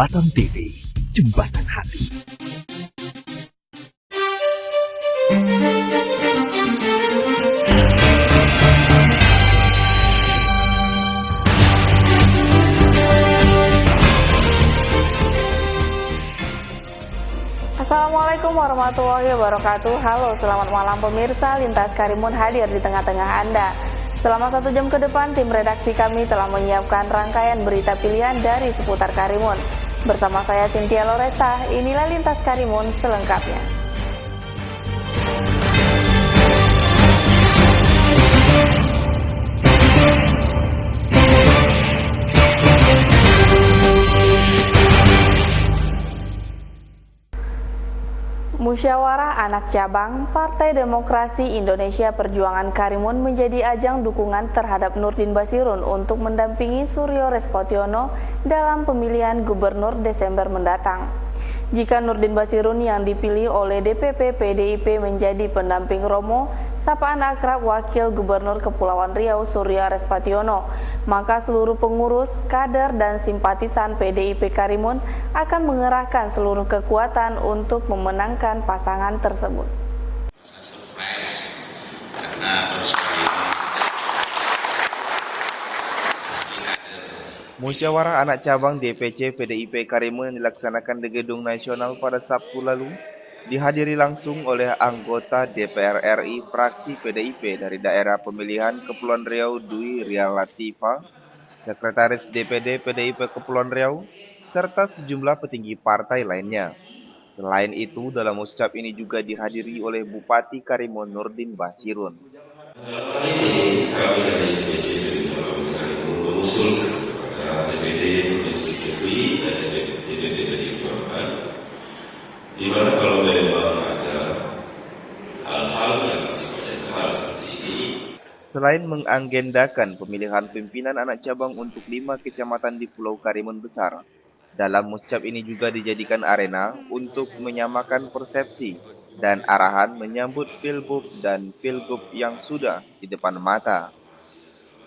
Jembatan TV, Jembatan Hati. Assalamualaikum warahmatullahi wabarakatuh. Halo, selamat malam pemirsa. Lintas Karimun hadir di tengah-tengah Anda. Selama 1 jam ke depan, tim redaksi kami telah menyiapkan rangkaian berita pilihan dari seputar Karimun. Bersama saya Cynthia Loresta, inilah Lintas Karimun selengkapnya. Musyawarah Anak Cabang Partai Demokrasi Indonesia Perjuangan Karimun menjadi ajang dukungan terhadap Nurdin Basirun untuk mendampingi Suryo Respotiono dalam pemilihan gubernur Desember mendatang. Jika Nurdin Basirun yang dipilih oleh DPP PDIP menjadi pendamping Romo, sapaan akrab Wakil Gubernur Kepulauan Riau Suryo Respotiono, maka seluruh pengurus, kader, dan simpatisan PDIP Karimun akan mengerahkan seluruh kekuatan untuk memenangkan pasangan tersebut. Musyawarah Anak Cabang DPC PDIP Karimun yang dilaksanakan di Gedung Nasional pada Sabtu lalu dihadiri langsung oleh anggota DPR RI fraksi PDIP dari daerah pemilihan Kepulauan Riau Dwi Ria Latifa, Sekretaris DPD PDIP Kepulauan Riau, serta sejumlah petinggi partai lainnya. Selain itu, dalam ucap ini juga dihadiri oleh Bupati Karimun Nurdin Basirun. Hari ini kami dari DPC Karimun mengusulkan DPD Provinsi Kepri dan DPD PDI Perjuangan, di mana kalau memang ada hal-hal yang sifatnya internal seperti ini. Selain mengagendakan pemilihan pimpinan anak cabang untuk 5 kecamatan di Pulau Karimun Besar, dalam muscap ini juga dijadikan arena untuk menyamakan persepsi dan arahan menyambut Pilbub dan Pilgub yang sudah di depan mata.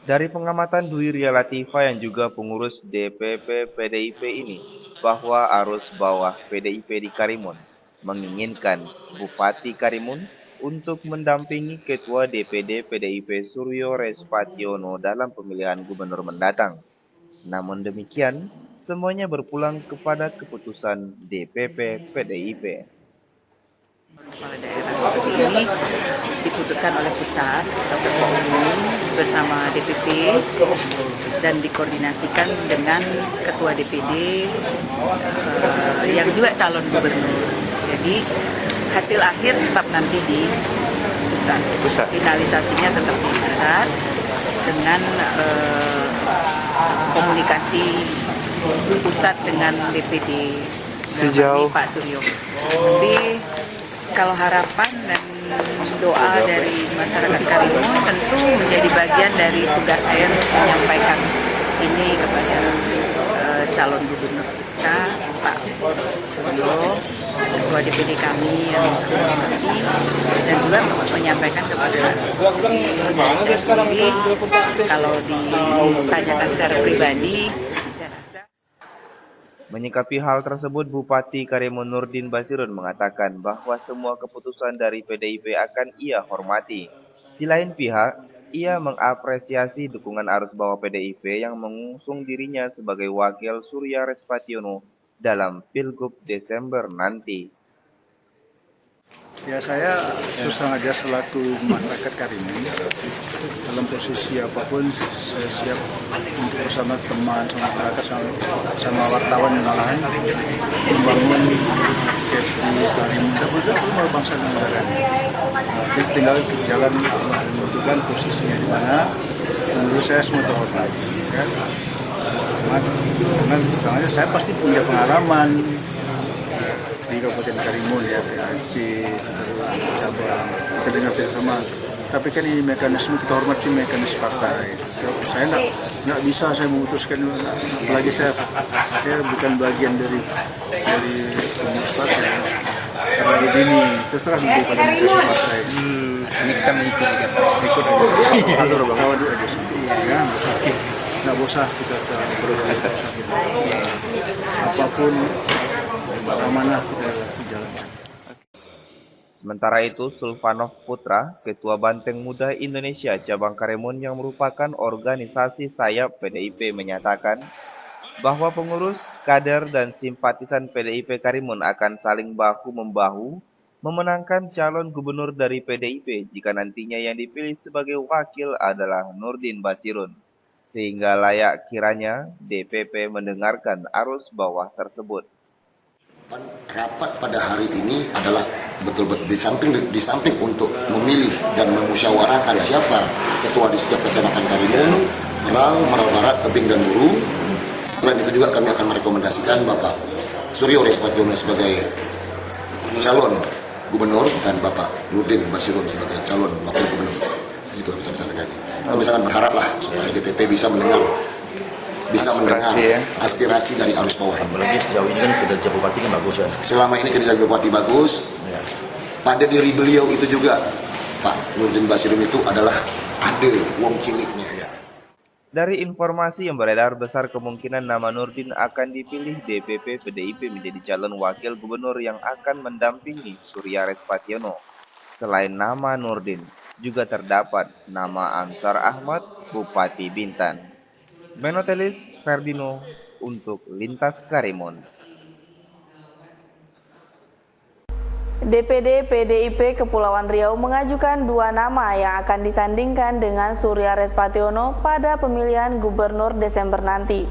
Dari pengamatan Dwi Ria Latifa yang juga pengurus DPP PDIP ini, bahwa arus bawah PDIP di Karimun menginginkan Bupati Karimun untuk mendampingi Ketua DPD PDIP Suryo Respotiono dalam pemilihan gubernur mendatang. Namun demikian, semuanya berpulang kepada keputusan DPP PDIP. Kepala daerah seperti ini diputuskan oleh pusat atau ketua umum bersama DPP dan dikoordinasikan dengan ketua DPD yang juga calon gubernur. Jadi hasil akhir tetap nanti di pusat. Finalisasinya tetap di pusat dengan komunikasi pusat dengan DPD sejauh Pak Suryo. Tapi kalau harapan dan doa dari masyarakat Karimun tentu menjadi bagian dari tugas saya untuk menyampaikan ini kepada calon gubernur kita, Pak Suryo, ketua DPD kami yang terhormati, dan juga menyampaikan ke pusat. Dari saya sendiri, kalau ditanyakan secara pribadi, saya rasa. Menyikapi hal tersebut, Bupati Karimun Nurdin Basirun mengatakan bahwa semua keputusan dari PDIP akan ia hormati. Di lain pihak, ia mengapresiasi dukungan arus bawah PDIP yang mengusung dirinya sebagai wakil Suryo Respotiono dalam Pilgub Desember nanti. Ya, saya terus terang aja selaku masyarakat Karimun, dalam posisi apapun saya siap untuk bersama teman, sama masyarakat, sama wartawan yang lain membangun Kepri Karimun betul-betul bangsa dan negara. Kita tinggal jalan menentukan posisinya di mana. Menurut saya semua terhormat. Ya. Dengan terang aja saya pasti punya pengalaman di Kabupaten Karimun, ya, PAC, cabang, kita dengar bersama. Tapi kan ini mekanisme, kita hormati mekanisme partai. Saya nggak bisa saya memutuskan, apalagi saya bukan bagian dari pengurus partai. Karena begini, terserah pada mekanisme partai. Ini kita mengikuti aja. Ikut aja. Kawan aja. Ya, nggak bosan kita berusaha kita. Apapun amanah kita jalankan. Sementara itu, Sulfanov Putra, Ketua Banteng Muda Indonesia Cabang Karimun yang merupakan organisasi sayap PDIP menyatakan bahwa pengurus, kader, dan simpatisan PDIP Karimun akan saling bahu-membahu memenangkan calon gubernur dari PDIP jika nantinya yang dipilih sebagai wakil adalah Nurdin Basirun, sehingga layak kiranya DPP mendengarkan arus bawah tersebut. Rapat pada hari ini adalah betul-betul di samping untuk memilih dan memusyawarahkan siapa ketua di setiap kecamatan Karimun, Merang, Merau Barat, Tebing, dan Buru. Selain itu juga kami akan merekomendasikan Bapak Suryo Respationo sebagai calon gubernur dan Bapak Nurdin Basirun sebagai calon wakil gubernur. Itu yang bisa saya sampaikan. Kami sangat berharaplah supaya DPP bisa mendengar aspirasi dari arus bawah. Apalagi sejauh ini kan kinerja bupati kan bagus ya. Selama ini kinerja bupati bagus. Ya. Pada diri beliau itu juga Pak Nurdin Basirun itu adalah ada wong ciliknya. Ya. Dari informasi yang beredar, besar kemungkinan nama Nurdin akan dipilih DPP PDIP menjadi calon wakil gubernur yang akan mendampingi Surya Respationo. Selain nama Nurdin, juga terdapat nama Ansar Ahmad, Bupati Bintan. Menotelis Ferdino untuk Lintas Karimun. DPD PDIP Kepulauan Riau mengajukan 2 nama yang akan disandingkan dengan Surya Respationo pada pemilihan gubernur Desember nanti.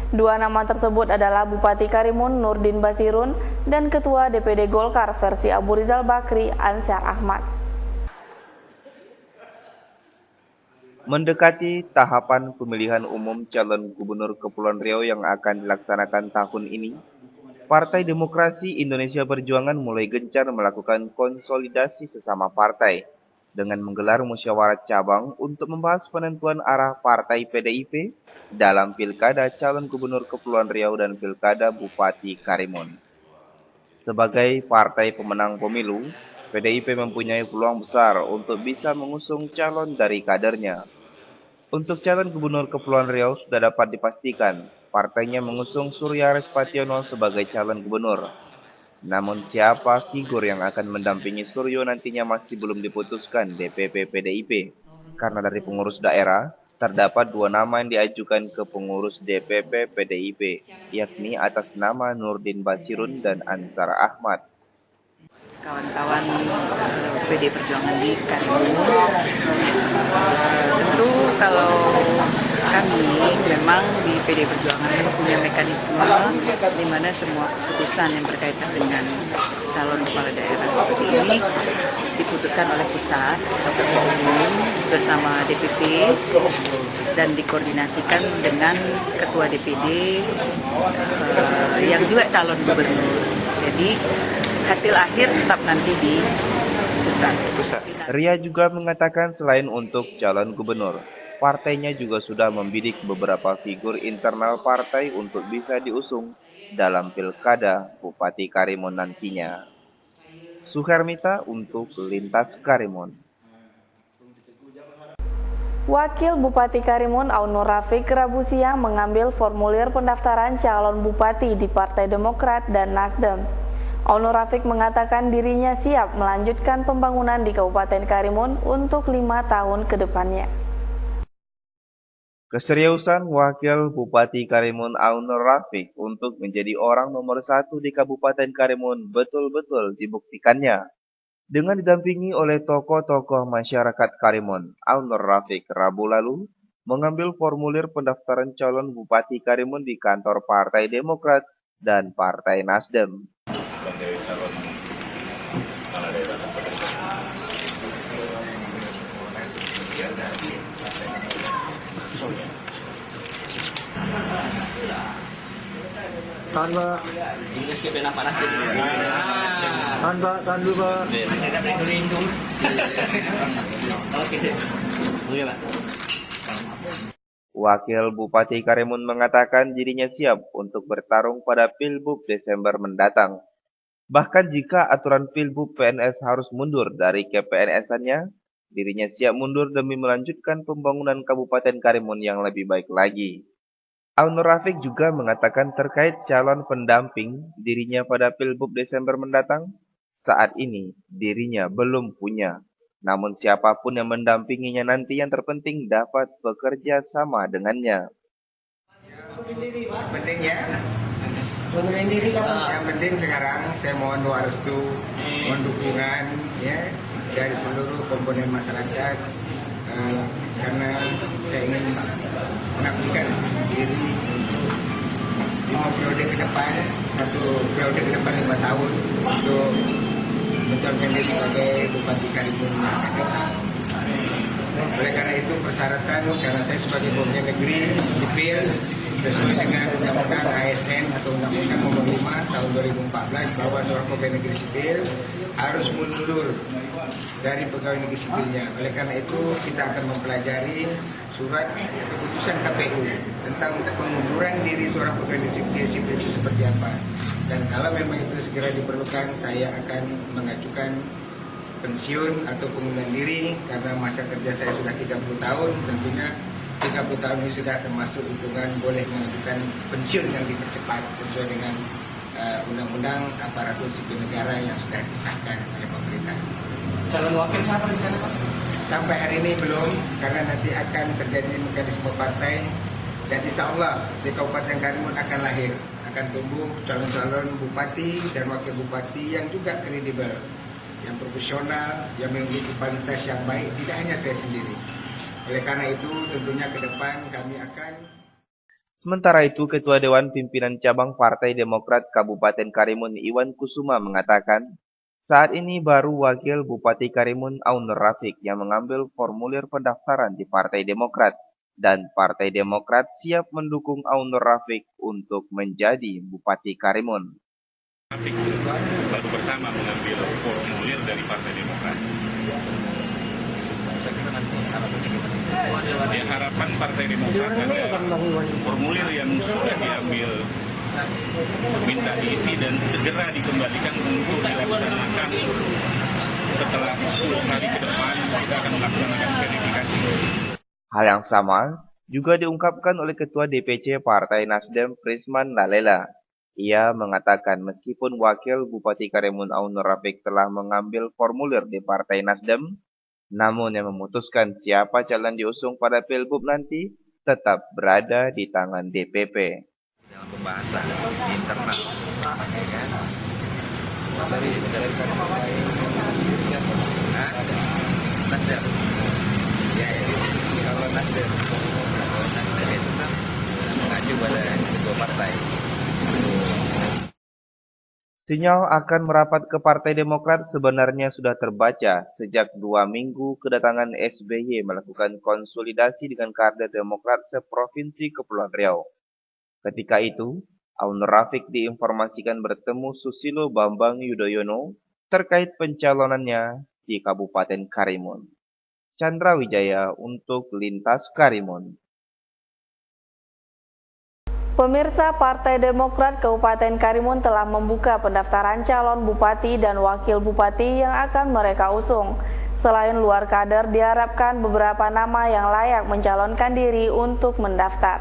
2 nama tersebut adalah Bupati Karimun Nurdin Basirun dan Ketua DPD Golkar versi Abu Rizal Bakri Ansar Ahmad. Mendekati tahapan pemilihan umum calon gubernur Kepulauan Riau yang akan dilaksanakan tahun ini, Partai Demokrasi Indonesia Perjuangan mulai gencar melakukan konsolidasi sesama partai dengan menggelar musyawarah cabang untuk membahas penentuan arah partai PDIP dalam Pilkada calon gubernur Kepulauan Riau dan Pilkada Bupati Karimun. Sebagai partai pemenang pemilu, PDIP mempunyai peluang besar untuk bisa mengusung calon dari kadernya. Untuk calon gubernur Kepulauan Riau sudah dapat dipastikan partainya mengusung Surya Respationo sebagai calon gubernur. Namun siapa figur yang akan mendampingi Suryo nantinya masih belum diputuskan DPP PDIP. Karena dari pengurus daerah, terdapat 2 nama yang diajukan ke pengurus DPP PDIP, yakni atas nama Nurdin Basirun dan Ansar Ahmad. Kawan-kawan PD Perjuangan di Karimun, tentu kalau kami memang di PD Perjuangan punya mekanisme di mana semua keputusan yang berkaitan dengan calon kepala daerah seperti ini diputuskan oleh pusat atau umum bersama DPP dan dikoordinasikan dengan ketua DPD yang juga calon gubernur. Jadi hasil akhir tetap nanti di pusat. Ria juga mengatakan selain untuk calon gubernur, partainya juga sudah membidik beberapa figur internal partai untuk bisa diusung dalam Pilkada Bupati Karimun nantinya. Suhermita untuk Lintas Karimun. Wakil Bupati Karimun Aunur Rafiq Rabu siang mengambil formulir pendaftaran calon bupati di Partai Demokrat dan Nasdem. Aunur Rafiq mengatakan dirinya siap melanjutkan pembangunan di Kabupaten Karimun untuk 5 tahun ke depannya. Keseriusan Wakil Bupati Karimun Aunur Rafiq untuk menjadi orang nomor 1 di Kabupaten Karimun betul-betul dibuktikannya. Dengan didampingi oleh tokoh-tokoh masyarakat Karimun, Aunur Rafiq Rabu lalu mengambil formulir pendaftaran calon Bupati Karimun di kantor Partai Demokrat dan Partai Nasdem. Sebagai calon kepala daerah Tahan Pak. Tahan dulu Pak. Wakil Bupati Karimun mengatakan dirinya siap untuk bertarung pada Pilbub Desember mendatang. Bahkan jika aturan Pilbub PNS harus mundur dari KPNS-annya, dirinya siap mundur demi melanjutkan pembangunan Kabupaten Karimun yang lebih baik lagi. Aun Nur Rafiq juga mengatakan terkait calon pendamping dirinya pada Pilgub Desember mendatang, saat ini dirinya belum punya. Namun siapapun yang mendampinginya nanti yang terpenting dapat bekerja sama dengannya. Penting ya, mengundurin diri yang penting sekarang saya mohon doa restu, mohon dukungan ya dari seluruh komponen masyarakat karena saya ingin mengabdikan diri untuk 5 periode ke depan, 1 periode ke depan 5 tahun untuk mencalonkan diri sebagai Bupati Karimun yang akan datang. Oleh karena itu persyaratan karena saya sebagai pemimpin negeri sipil sesuai dengan Undang-Undang ASN atau Undang-Undang Nomor 5 tahun 2014 bahwa seorang pegawai negeri sipil harus mundur dari pegawai negeri sipilnya. Oleh karena itu kita akan mempelajari surat keputusan KPU tentang pengunduran diri seorang pegawai negeri sipil itu seperti apa. Dan kalau memang itu segera diperlukan, saya akan mengajukan pensiun atau pengunduran diri karena masa kerja saya sudah 30 tahun, tentunya 30 tahun ini sudah termasuk hitungan boleh mengajukan pensiun yang dipercepat sesuai dengan Undang-Undang Aparatur Sipil Negara yang sudah disahkan oleh pemerintah. Calon wakil siapa di sana, Pak? Sampai hari ini belum, karena nanti akan terjadi mekanisme partai dan insya Allah di Kabupaten Karimun akan lahir, akan tumbuh calon-calon bupati dan wakil bupati yang juga kredibel, yang profesional, yang memiliki kualitas yang baik, tidak hanya saya sendiri. Oleh karena itu tentunya ke depan kami akan. Sementara itu, Ketua Dewan Pimpinan Cabang Partai Demokrat Kabupaten Karimun Iwan Kusuma mengatakan, saat ini baru Wakil Bupati Karimun Aun Nur Rafiq yang mengambil formulir pendaftaran di Partai Demokrat, dan Partai Demokrat siap mendukung Aun Nur Rafiq untuk menjadi Bupati Karimun. Rafiq baru pertama mengambil formulir dari Partai Demokrat. Ya, harapan Partai Demokrat ada formulir yang sudah diambil minta diisi dan segera dikembalikan untuk dilaksanakan. Setelah 10 hari ke depan kita akan melaksanakan verifikasi. Hal yang sama juga diungkapkan oleh Ketua DPC Partai Nasdem Prisman Lalela. Ia mengatakan meskipun Wakil Bupati Karimun Aun Nur Rafiq telah mengambil formulir di Partai Nasdem, namun yang memutuskan siapa calon diusung pada Pilgub nanti tetap berada di tangan DPP. Dalam pembahasan internal, ya kan? Dari Nasdem, ya kalau Nasdem itu kan mengacu pada ketua partai. Sinyal akan merapat ke Partai Demokrat sebenarnya sudah terbaca sejak 2 minggu kedatangan SBY melakukan konsolidasi dengan kader Demokrat seprovinsi Kepulauan Riau. Ketika itu, Aun Nur Rafiq diinformasikan bertemu Susilo Bambang Yudhoyono terkait pencalonannya di Kabupaten Karimun. Chandra Wijaya untuk Lintas Karimun. Pemirsa, Partai Demokrat Kabupaten Karimun telah membuka pendaftaran calon bupati dan wakil bupati yang akan mereka usung. Selain luar kader, diharapkan beberapa nama yang layak mencalonkan diri untuk mendaftar.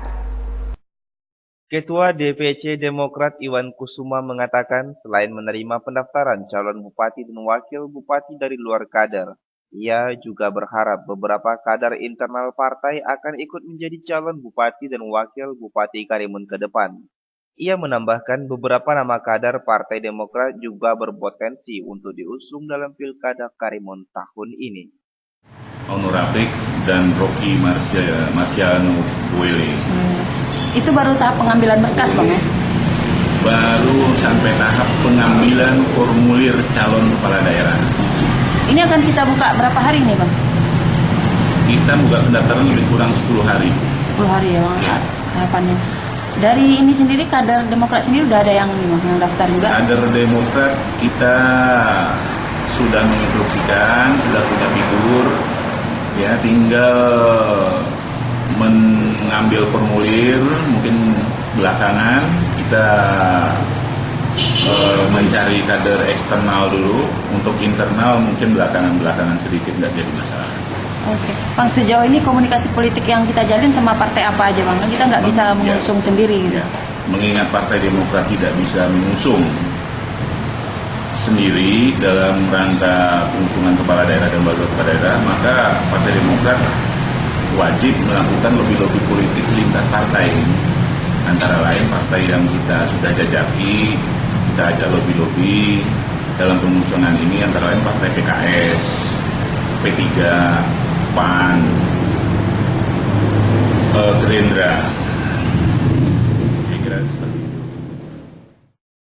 Ketua DPC Demokrat Iwan Kusuma mengatakan selain menerima pendaftaran calon bupati dan wakil bupati dari luar kader, ia juga berharap beberapa kader internal partai akan ikut menjadi calon bupati dan wakil bupati Karimun ke depan. Ia menambahkan beberapa nama kader Partai Demokrat juga berpotensi untuk diusung dalam Pilkada Karimun tahun ini. Aun Nur Rafiq dan Rocky Marciano Buele. Itu baru tahap pengambilan berkas, Bang, ya? Baru sampai tahap pengambilan formulir calon kepala daerah. Ini akan kita buka berapa hari nih, Bang? Kita buka pendaftaran lebih kurang 10 hari. 10 hari ya, Bang, ya. Tahapannya. Dari ini sendiri, kader Demokrat sendiri udah ada yang daftar juga? Kader Demokrat kita sudah menginstruksikan, sudah punya figur, ya tinggal mengambil formulir, mungkin belakangan kita mencari kader eksternal dulu. Untuk internal mungkin belakangan sedikit, nggak jadi masalah. Oke, Bang, sejauh ini komunikasi politik yang kita jalin sama partai apa aja, Bang? Kita nggak bisa mengusung sendiri gitu. Ya. Mengingat Partai Demokrat tidak bisa mengusung sendiri dalam rangka pengusungan kepala daerah dan wakil kepala daerah, maka Partai Demokrat wajib melakukan lobby-lobby politik lintas partai. Antara lain partai yang kita sudah jajaki, kita ajak lobby-lobby dalam pengusungan ini, antara lain partai PKS, P3, PAN, Gerindra.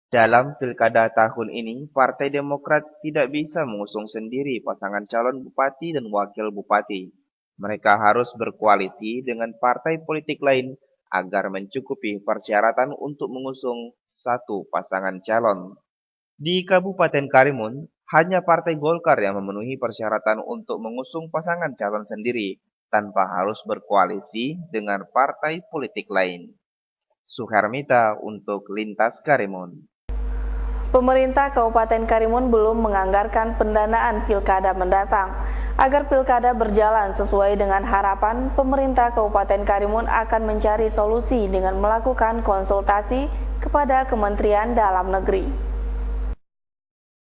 Dalam pilkada tahun ini, Partai Demokrat tidak bisa mengusung sendiri pasangan calon bupati dan wakil bupati. Mereka harus berkoalisi dengan partai politik lain agar mencukupi persyaratan untuk mengusung satu pasangan calon. Di Kabupaten Karimun, hanya Partai Golkar yang memenuhi persyaratan untuk mengusung pasangan calon sendiri tanpa harus berkoalisi dengan partai politik lain. Suhermita untuk Lintas Karimun. Pemerintah Kabupaten Karimun belum menganggarkan pendanaan pilkada mendatang. Agar pilkada berjalan sesuai dengan harapan, pemerintah Kabupaten Karimun akan mencari solusi dengan melakukan konsultasi kepada Kementerian Dalam Negeri.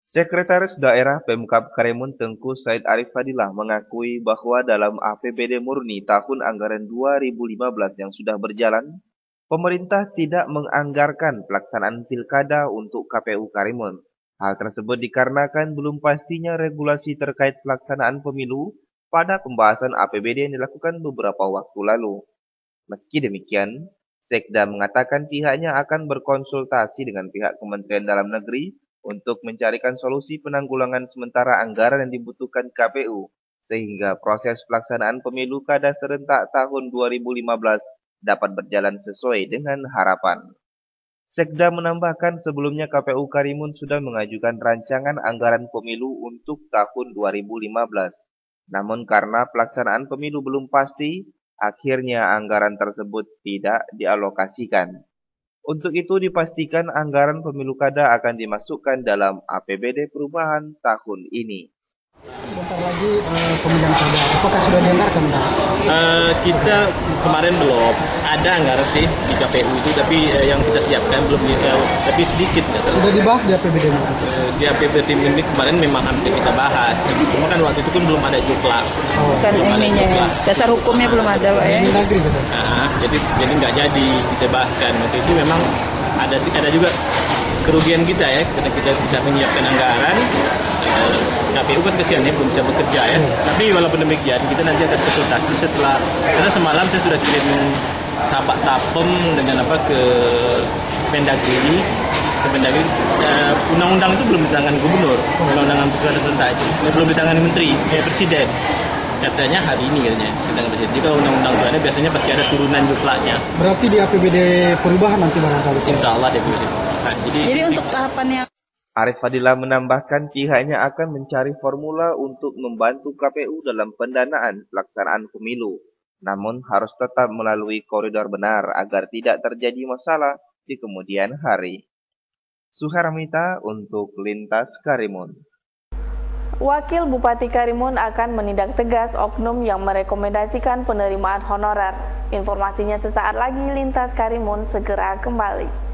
Sekretaris Daerah Pemkab Karimun Tengku Said Arif Fadilah mengakui bahwa dalam APBD murni tahun anggaran 2015 yang sudah berjalan, pemerintah tidak menganggarkan pelaksanaan pilkada untuk KPU Karimun. Hal tersebut dikarenakan belum pastinya regulasi terkait pelaksanaan pemilu pada pembahasan APBD yang dilakukan beberapa waktu lalu. Meski demikian, Sekda mengatakan pihaknya akan berkonsultasi dengan pihak Kementerian Dalam Negeri untuk mencarikan solusi penanggulangan sementara anggaran yang dibutuhkan KPU, sehingga proses pelaksanaan pemilu kada serentak tahun 2015 dapat berjalan sesuai dengan harapan. Sekda menambahkan sebelumnya KPU Karimun sudah mengajukan rancangan anggaran pemilu untuk tahun 2015. Namun karena pelaksanaan pemilu belum pasti, akhirnya anggaran tersebut tidak dialokasikan. Untuk itu dipastikan anggaran pemilu kada akan dimasukkan dalam APBD perubahan tahun ini. Sebentar lagi pemilihan kada, apakah sudah dianggarkan, Pak? Kita kemarin belum ada anggaran sih di KPU itu, tapi yang kita siapkan belum, tapi sedikit. Sudah dibahas di APBD? Di APBD ini kemarin memang hampir kita bahas, cuma kan waktu itu kan belum ada juklak. Bukan ininya ya, dasar hukumnya belum ada, Pak ya. Jadi nggak jadi kita bahaskan. Waktu itu memang ada juga kerugian kita ya, karena kita tidak menyiapkan anggaran. KPU kan kesian ya, belum bisa bekerja ya. Tapi walaupun demikian, kita nanti akan konsultasi setelah, karena semalam saya sudah kirim tapak tapem dengan ke Mendagri. Undang-undang itu belum ditangani gubernur, undang-undang pilkada serentak itu belum ditangani menteri, presiden. Katanya hari ini katanya. Jadi kalau undang-undang itu ada, biasanya pasti ada turunan juklaknya. Berarti di APBD perubahan nanti barangkali? Insya Allah di APBD perubahan. Jadi untuk tahapannya. Arif Fadilah menambahkan pihaknya akan mencari formula untuk membantu KPU dalam pendanaan pelaksanaan pemilu. Namun harus tetap melalui koridor benar agar tidak terjadi masalah di kemudian hari. Suhermita untuk Lintas Karimun. Wakil Bupati Karimun akan menindak tegas oknum yang merekomendasikan penerimaan honorer. Informasinya sesaat lagi. Lintas Karimun segera kembali.